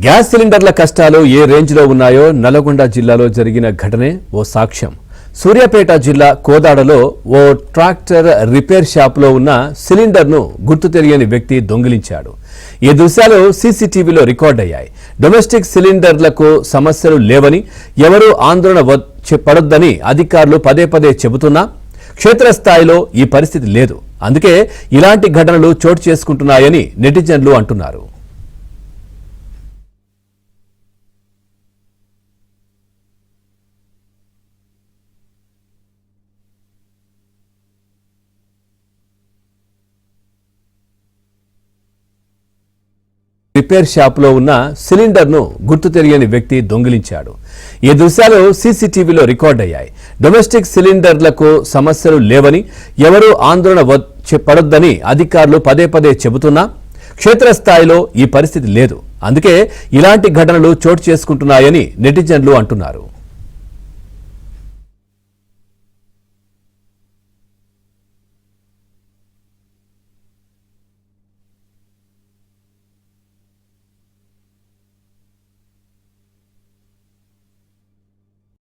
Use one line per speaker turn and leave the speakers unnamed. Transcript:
Gas సిలిండర్ల కష్టాలు ఏ రేంజ్లో ఉన్నాయో నల్గొండ జిల్లాలో జరిగిన ఘటనే ఓ సాక్ష్యం. సూర్యాపేట జిల్లా కోదాడలో ఓ ట్రాక్టర్ రిపేర్ షాప్లో ఉన్న సిలిండర్ను గుర్తు తెలియని వ్యక్తి దొంగిలించాడు. ఈ దృశ్యాలు సీసీటీవీలో రికార్డయ్యాయి. డొమెస్టిక్ సిలిండర్లకు సమస్యలు లేవని, ఎవరూ ఆందోళన పడొద్దని అధికారులు పదే పదే చెబుతున్నా క్షేత్రస్థాయిలో ఈ పరిస్థితి లేదు. అందుకే ఇలాంటి ఘటనలు చోటు చేసుకుంటున్నాయని నెటిజన్లు అంటున్నారు. రిపేర్ షాప్లో ఉన్న సిలిండర్ను గుర్తు తెలియని వ్యక్తి దొంగిలించాడు. ఈ దృశ్యాలు సీసీటీవీలో రికార్డయ్యాయి. డొమెస్టిక్ సిలిండర్లకు సమస్యలు లేవని, ఎవరూ ఆందోళన పడొద్దని అధికారులు పదే పదే చెబుతున్నా క్షేత్రస్థాయిలో ఈ పరిస్థితి లేదు. అందుకే ఇలాంటి ఘటనలు చోటు చేసుకుంటున్నాయని నెటిజన్లు అంటున్నారు.